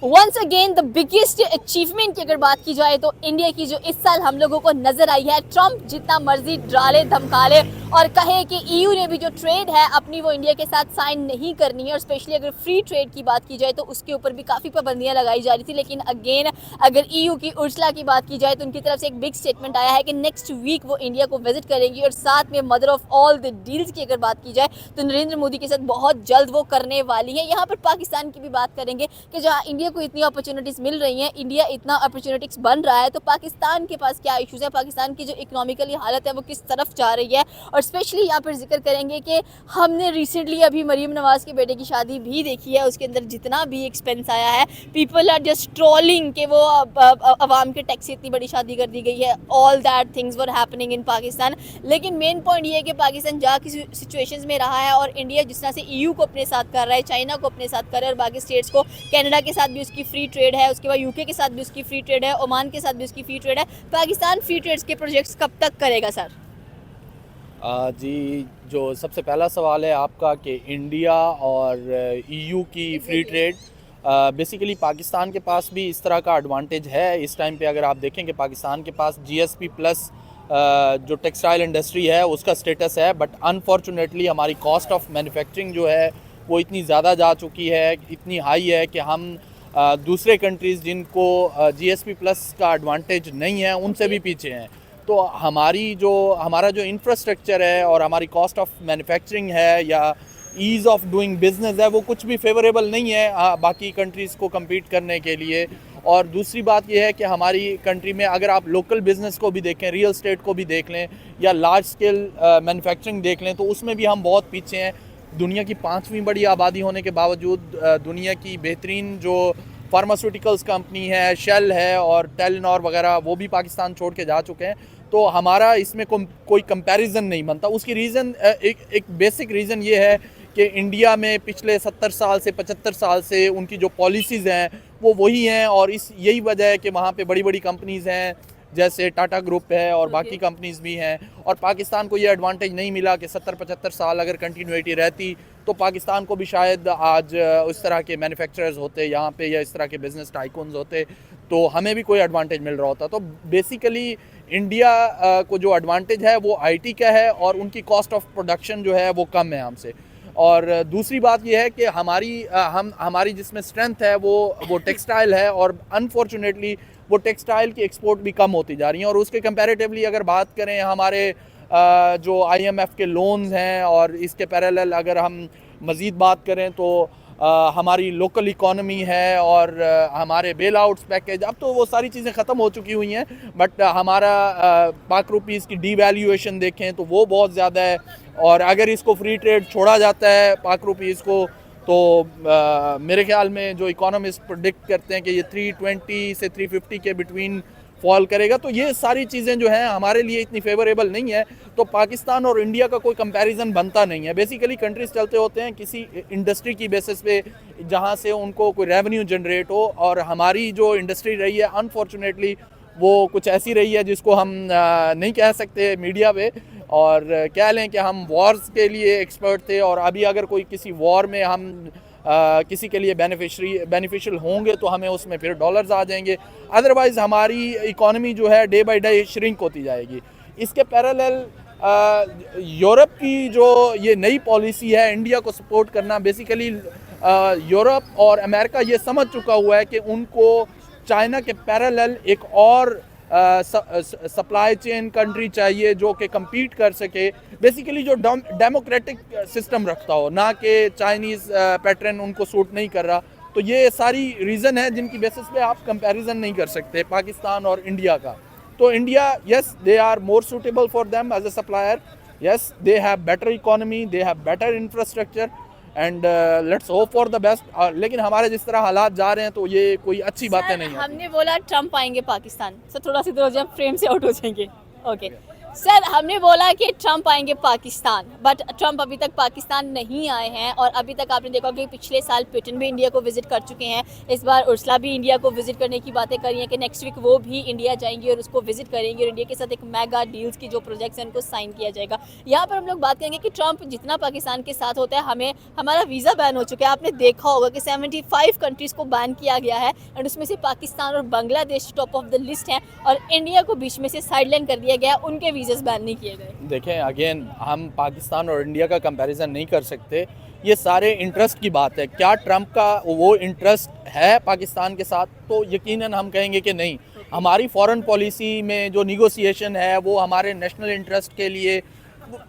Once again the biggest achievement की अगर बात की जाए तो इंडिया की जो इस साल हम लोगों को नजर आई है, ट्रम्प जितना मर्जी डाले धमकाले और कहे कि ईयू ने भी जो ट्रेड है अपनी वो इंडिया के साथ साइन नहीं करनी है, और स्पेशली अगर फ्री ट्रेड की बात की जाए तो उसके ऊपर भी काफ़ी पाबंदियां लगाई जा रही थी। लेकिन अगेन अगर ईयू की उर्सला की बात की जाए तो उनकी तरफ से एक बिग स्टेटमेंट आया है कि नेक्स्ट वीक वो इंडिया को विजिट करेंगी, और साथ में mother of all the deals की अगर बात की जाए तो नरेंद्र मोदी के साथ बहुत जल्द वो करने वाली है। यहाँ पर पाकिस्तान की भी बात करेंगे कि जहाँ इंडिया को इतनी अपॉर्चुनिटीज़ मिल रही हैं, इंडिया इतना अपॉर्चुनिटीज़ बन रहा है, तो पाकिस्तान के पास क्या इश्यूज़ है, पाकिस्तान की जो इकोनॉमिकली हालत है वो किस तरफ जा रही है। और स्पेशली यहाँ पर जिक्र करेंगे कि हमने रिसेंटली अभी मरीम नवाज़ के बेटे की शादी भी देखी है, उसके अंदर जितना भी एक्सपेंस आया है, पीपल आर जस्ट ट्रोलिंग कि वो अवाम के टैक्स से इतनी बड़ी शादी कर दी गई है। All that things were happening in Pakistan. लेकिन मेन पॉइंट ये है कि पाकिस्तान जहाँ की सिचुएशंस में रहा है, और इंडिया जिस तरह से ईयू को अपने साथ कर रहा है, चाइना को अपने साथ कर रहा है, और बाकी स्टेट्स को, कनाडा के साथ भी उसकी फ्री ट्रेड है, उसके बाद यूके के साथ भी उसकी फ्री ट्रेड है, ओमान के साथ भी उसकी फ्री ट्रेड है। पाकिस्तान फ्री ट्रेड्स के प्रोजेक्ट्स कब तक करेगा सर? जी, जो सबसे पहला सवाल है आपका कि इंडिया और ईयू की फ्री ट्रेड, बेसिकली पाकिस्तान के पास भी इस तरह का एडवांटेज है इस टाइम पे। अगर आप देखें कि पाकिस्तान के पास जीएसपी प्लस जो टेक्सटाइल इंडस्ट्री है उसका स्टेटस है, बट अनफॉर्चुनेटली हमारी कॉस्ट ऑफ मैन्युफैक्चरिंग जो है वो इतनी ज़्यादा जा चुकी है, इतनी हाई है कि हम दूसरे कंट्रीज़ जिनको जीएसपी प्लस का एडवांटेज नहीं है उनसे भी पीछे हैं। तो हमारा जो इंफ्रास्ट्रक्चर है और हमारी कॉस्ट ऑफ मैन्युफैक्चरिंग है या ईज़ ऑफ डूइंग बिजनेस है वो कुछ भी फेवरेबल नहीं है बाकी कंट्रीज़ को compete करने के लिए। और दूसरी बात ये है कि हमारी कंट्री में अगर आप लोकल बिज़नेस को भी देखें, रियल एस्टेट को भी देख लें या लार्ज स्केल मैन्युफैक्चरिंग देख लें, तो उसमें भी हम बहुत पीछे हैं। दुनिया की 5वीं बड़ी आबादी होने के बावजूद दुनिया की बेहतरीन जो फार्मास्यूटिकल्स कंपनी है, शेल है और टेलीनॉर वगैरह, वो भी पाकिस्तान छोड़ के जा चुके हैं। तो हमारा इसमें कोई कंपैरिजन नहीं बनता। उसकी रीज़न एक बेसिक रीज़न ये है कि इंडिया में पिछले 70 साल से 75 साल से उनकी जो पॉलिसीज़ हैं वो वही हैं, और यही वजह है कि वहाँ पे बड़ी बड़ी कंपनीज़ हैं जैसे टाटा ग्रुप है और बाकी कंपनीज़ भी हैं। और पाकिस्तान को ये एडवांटेज नहीं मिला कि 70-75 साल अगर कंटिन्यूटी रहती तो पाकिस्तान को भी शायद आज उस तरह के मैन्युफैक्चरर्स होते यहाँ पे या इस तरह के बिज़नेस टाइकून्स होते, तो हमें भी कोई एडवांटेज मिल रहा होता। तो बेसिकली इंडिया को जो एडवांटेज है वो आईटी का है, और उनकी कॉस्ट ऑफ प्रोडक्शन जो है वो कम है हमसे। और दूसरी बात यह है कि हमारी जिसमें स्ट्रेंथ है वो टेक्सटाइल है, और अनफॉर्चुनेटली वो टेक्सटाइल की एक्सपोर्ट भी कम होती जा रही हैं। और उसके कंपैरेटिवली अगर बात करें हमारे जो आईएमएफ के लोन्स हैं और इसके पैरेलल अगर हम मज़ीद बात करें तो हमारी लोकल इकॉनमी है और हमारे बेल आउट्स पैकेज, अब तो वो सारी चीज़ें ख़त्म हो चुकी हुई हैं, बट हमारा पाक रुपीज़ की डीवैल्यूएशन देखें तो वो बहुत ज़्यादा है। और अगर इसको फ्री ट्रेड छोड़ा जाता है पाक रुपीज़ को, तो मेरे ख्याल में जो इकोनॉमिस्ट प्रेडिक्ट करते हैं कि ये 320 से 350 के बिटवीन फॉल करेगा। तो ये सारी चीज़ें जो हैं हमारे लिए इतनी फेवरेबल नहीं है। तो पाकिस्तान और इंडिया का कोई कंपैरिजन बनता नहीं है। बेसिकली कंट्रीज चलते होते हैं किसी इंडस्ट्री की बेसिस पे जहाँ से उनको कोई रेवेन्यू जनरेट हो, और हमारी जो इंडस्ट्री रही है अनफॉर्चुनेटली वो कुछ ऐसी रही है जिसको हम नहीं कह सकते मीडिया पे, और कह लें कि हम वॉर्स के लिए एक्सपर्ट थे, और अभी अगर कोई किसी वॉर में हम किसी के लिए बेनिफिशियल होंगे तो हमें उसमें फिर डॉलर्स आ जाएंगे। अदरवाइज़ हमारी इकॉनमी जो है डे बाय डे श्रिंक होती जाएगी। इसके पैरेलल यूरोप की जो ये नई पॉलिसी है इंडिया को सपोर्ट करना, बेसिकली यूरोप और अमेरिका ये समझ चुका हुआ है कि उनको चाइना के पैरेलल एक और सप्लाई चेन कंट्री चाहिए जो कि compete कर सके, बेसिकली जो डेमोक्रेटिक सिस्टम रखता हो, ना कि चाइनीज़ पैटर्न उनको सूट नहीं कर रहा। तो ये सारी रीज़न है जिनकी बेसिस पे आप कंपैरिजन नहीं कर सकते पाकिस्तान और इंडिया का। तो India, yes they are more suitable for them as a supplier, yes they have better economy, they have better infrastructure, and let's hope for the best. लेकिन हमारे जिस तरह हालात जा रहे हैं तो ये कोई अच्छी बातें नहीं है। हमने बोला ट्रम्प आएंगे पाकिस्तान, सो थोड़ा सा इधर हो जाए, फ्रेम से आउट हो जाएंगे। ओके सर हमने बोला कि ट्रंप आएंगे पाकिस्तान, बट ट्रंप अभी तक पाकिस्तान नहीं आए हैं और अभी तक आपने देखा कि पिछले साल पुतिन भी इंडिया को विजिट कर चुके हैं। इस बार उर्सुला भी इंडिया को विजिट करने की बातें करी हैं कि नेक्स्ट वीक वो भी इंडिया जाएंगी और उसको विजिट करेंगे और इंडिया के साथ एक मेगा डील्स की जो प्रोजेक्ट्स हैं उनको साइन किया जाएगा। यहाँ पर हम लोग बात करेंगे कि ट्रंप जितना पाकिस्तान के साथ होता है, हमें हमारा वीज़ा बैन हो चुका है। आपने देखा होगा कि 75 कंट्रीज़ को बैन किया गया है एंड उसमें से पाकिस्तान और Bangladesh top of the list हैं और इंडिया को बीच में से साइडलाइन कर दिया गया, उनके वीज़े बैन नहीं किए गए। देखें, अगेन हम पाकिस्तान और इंडिया का कंपैरिजन नहीं कर सकते। ये सारे इंटरेस्ट की बात है। क्या ट्रंप का वो इंटरेस्ट है पाकिस्तान के साथ? तो यकीनन हम कहेंगे कि नहीं। हमारी फॉरेन पॉलिसी में जो निगोसिएशन है वो हमारे नेशनल इंटरेस्ट के लिए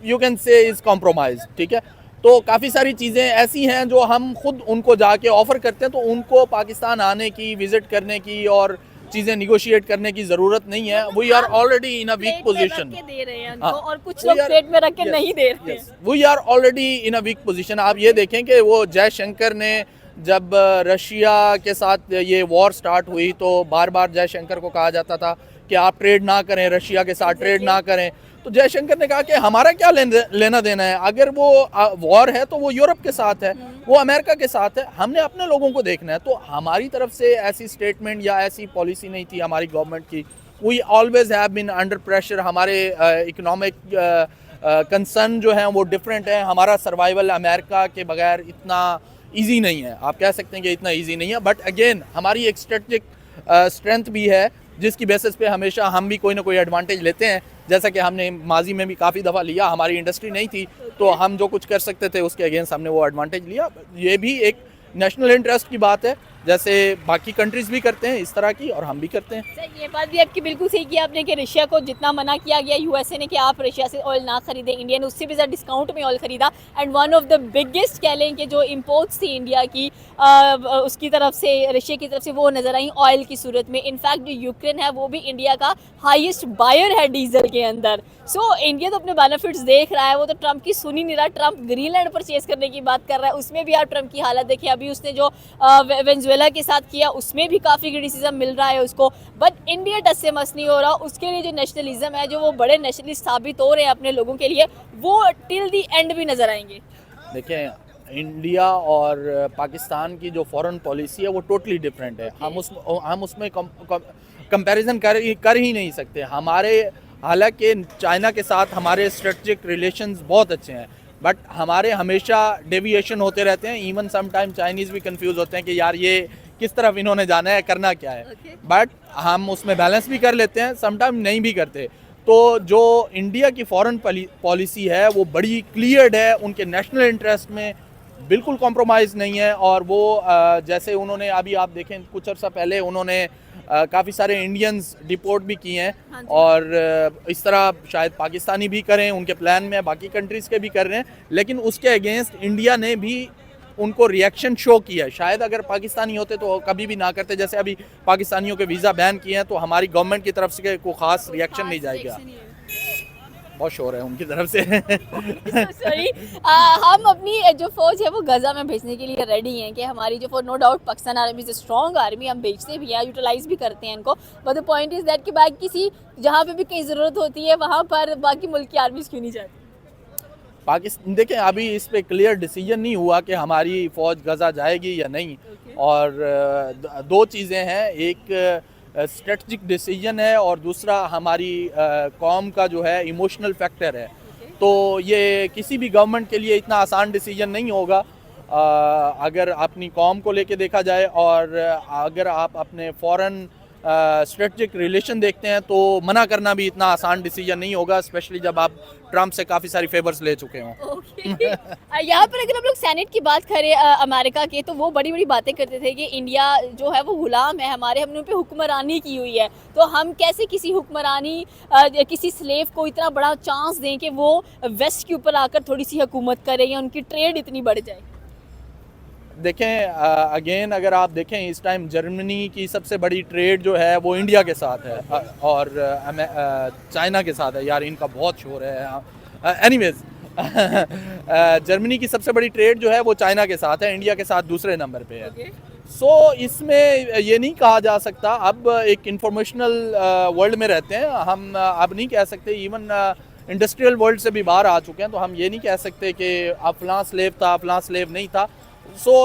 you can say is compromise, ठीक है। तो काफ़ी सारी चीज़ें ऐसी हैं जो हम खुद उनको जाके ऑफ़र करते हैं, तो उनको पाकिस्तान आने की, विज़िट करने की और चीज़ें निगोशिएट करने की ज़रूरत नहीं है। We are already in a weak position दे रहे हैं उनको और कुछ लोग पेट में रख के नहीं दे रहे हैं। We are already in a weak position. आप ये देखें कि वो जयशंकर ने जब रशिया के साथ ये वॉर स्टार्ट हुई तो बार बार जयशंकर को कहा जाता था कि आप ट्रेड ना करें, रशिया के साथ ट्रेड ना करें। तो जयशंकर ने कहा कि हमारा क्या लेना देना है, अगर वो वॉर है तो वो यूरोप के साथ है, वो अमेरिका के साथ है, हमने अपने लोगों को देखना है। तो हमारी तरफ से ऐसी स्टेटमेंट या ऐसी पॉलिसी नहीं थी हमारी गवर्नमेंट की। We always have been under pressure. हमारे इकोनॉमिक कंसर्न जो है वो डिफरेंट है। हमारा सर्वाइवल अमेरिका के बगैर इतना ईजी नहीं है। आप कह सकते हैं कि इतना ईजी नहीं है, बट अगेन हमारी एक स्ट्रेटजिक स्ट्रेंथ भी है जिसकी बेसिस पे हमेशा हम भी कोई ना कोई एडवांटेज लेते हैं, जैसा कि हमने माजी में भी काफ़ी दफ़ा लिया। हमारी इंडस्ट्री नहीं थी तो हम जो कुछ कर सकते थे उसके अगेंस्ट हमने वो एडवांटेज लिया। ये भी एक नेशनल इंटरेस्ट की बात है, जैसे बाकी कंट्रीज़ भी करते हैं इस तरह की और हम भी करते हैं। सर ये बात भी आपकी बिल्कुल सही की आपने कि रशिया को जितना मना किया गया यूएसए ने कि आप रशिया से ऑयल ना खरीदें, इंडिया ने उससे भी ज़्यादा डिस्काउंट में ऑयल खरीदा and one of the biggest कह लें कि जो इम्पोर्ट्स थी इंडिया की उसकी तरफ से, रशिया की तरफ से, वो नज़र आई ऑयल की सूरत में। इनफैक्ट जो यूक्रेन है वो भी इंडिया का हाईएस्ट बायर है डीजल के अंदर। सो इंडिया तो अपने बेनिफिट्स देख रहा है, वो तो ट्रंप की सुन ही नहीं रहा। ट्रंप ग्रीनलैंड परचेज करने की बात कर रहा है, उसमें भी आप ट्रंप की हालत देखिए। अभी उसने जो वेनेजुएला के साथ किया उसमें भी काफ़ी क्रिटिसिज्म मिल रहा है उसको, बट इंडिया टच से मस नहीं हो रहा। उसके लिए जो नेशनलिज्म है, जो वो बड़े नेशनलिस्ट साबित हो रहे हैं अपने लोगों के लिए, वो टिल दी एंड भी नजर आएंगे। देखें, इंडिया और पाकिस्तान की जो फॉरेन पॉलिसी है वो टोटली डिफरेंट है। हम उसमें कंपैरिजन कर ही नहीं सकते। हमारे हालांकि चाइना के साथ हमारे स्ट्रेटजिक रिलेशंस बहुत अच्छे हैं, बट हमारे हमेशा डेविएशन होते रहते हैं। इवन सम टाइम चाइनीज़ भी कंफ्यूज होते हैं कि यार ये किस तरफ इन्होंने जाना है, करना क्या है। बट हम उसमें बैलेंस भी कर लेते हैं, सम टाइम नहीं भी करते। तो जो इंडिया की फॉरेन पॉलिसी है वो बड़ी क्लियर्ड है, उनके नेशनल इंटरेस्ट में बिल्कुल कॉम्प्रोमाइज़ नहीं है। और वो जैसे उन्होंने अभी आप देखें कुछ अर्सा पहले उन्होंने काफ़ी सारे इंडियंस डिपोर्ट भी किए हैं। हाँ और इस तरह शायद पाकिस्तानी भी करें, उनके प्लान में बाकी कंट्रीज़ के भी कर रहे हैं, लेकिन उसके अगेंस्ट इंडिया ने भी उनको रिएक्शन शो किया है। शायद अगर पाकिस्तानी होते तो कभी भी ना करते। जैसे अभी पाकिस्तानियों के वीज़ा बैन किए हैं तो हमारी गवर्नमेंट की तरफ से कोई ख़ास रिएक्शन नहीं जाएगा। बहुत शोर है उनकी तरफ से। सॉरी, हम अपनी जो फौज है वो गजा में भेजने के लिए रेडी हैं कि हमारी जो फौज, no doubt Pakistan army is strong army, हम भेजते भी हैं, यूटिलाइज भी करते हैं इनको। But the point is that कि बाकी किसी जहाँ पे भी कहीं ज़रूरत होती है वहाँ पर बाकी मुल्क की आर्मी क्यों नहीं जाती? पाकिस्तान देखें, अभी इस पे क्लियर डिसीजन नहीं हुआ कि हमारी फ़ौज गजा जाएगी या नहीं। और दो चीज़ें हैं, एक स्ट्रेटजिक डिसीजन है और दूसरा हमारी कौम का जो है इमोशनल फैक्टर है। तो ये किसी भी गवर्नमेंट के लिए इतना आसान डिसीजन नहीं होगा। अगर अपनी कौम को लेके देखा जाए और अगर आप अपने फॉरेन स्ट्रेटजिक रिलेशन देखते हैं तो मना करना भी इतना आसान डिसीजन नहीं होगा, स्पेशली जब आप ट्रंप से काफ़ी सारी फेवर्स ले चुके हों। यहाँ पर अगर हम लोग सेनेट की बात करें अमेरिका के, तो वो बड़ी बड़ी बातें करते थे कि इंडिया जो है वो गुलाम है हमारे, हमने उन पर हुक्मरानी की हुई है। तो हम कैसे किसी हुक्मरानी किसी स्लेव को इतना बड़ा चांस दें कि वो वेस्ट के ऊपर आकर थोड़ी सी हुकूमत करे या उनकी ट्रेड इतनी बढ़ जाए? देखें, अगेन अगर आप देखें इस टाइम जर्मनी की सबसे बड़ी ट्रेड जो है वो इंडिया के साथ है और चाइना के साथ है। यार इनका बहुत शोर है। एनीवेज, जर्मनी की सबसे बड़ी ट्रेड जो है वो चाइना के साथ है, इंडिया के साथ दूसरे नंबर पे है। इसमें ये नहीं कहा जा सकता, अब एक इंफॉर्मेशनल वर्ल्ड में रहते हैं हम, अब नहीं कह सकते, इवन इंडस्ट्रियल वर्ल्ड से भी बाहर आ चुके हैं, तो हम ये नहीं कह सकते कि अब फलां स्लेव था फलां स्लेव नहीं था।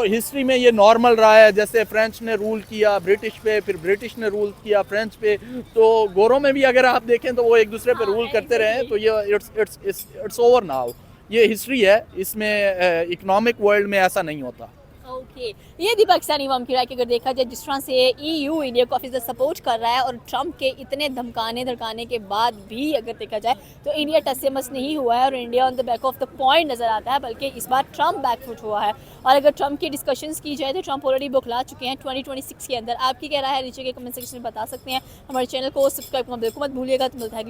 हिस्ट्री में ये नॉर्मल रहा है, जैसे फ्रेंच ने रूल किया ब्रिटिश पे, फिर ब्रिटिश ने रूल किया फ्रेंच पे, तो गोरों में भी अगर आप देखें तो वो एक दूसरे पे रूल करते रहे, तो ये इट्स ओवर नाउ, ये हिस्ट्री है, इसमें इकोनॉमिक वर्ल्ड में ऐसा नहीं होता। ओके, ये थी पाकिस्तानी अवाम की राय कि अगर देखा जाए जिस तरह से EU इंडिया को काफ़ी ज़्यादा सपोर्ट कर रहा है और ट्रम्प के इतने धमकाने धड़काने के बाद भी अगर देखा जाए तो इंडिया टस से मस नहीं हुआ है और India on the back of the point नज़र आता है, बल्कि इस बार ट्रम्प बैकफुट हुआ है। और अगर ट्रम्प की डिस्कशंस की जाए तो ट्रम्प ऑलरेडी बुखला चुके हैं 2026 के अंदर। आपकी क्या राय है नीचे के कमेंट सेक्शन में बता सकते हैं। हमारे चैनल को सब्सक्राइब करना बिल्कुल मत भूलिएगा। तो मिलता है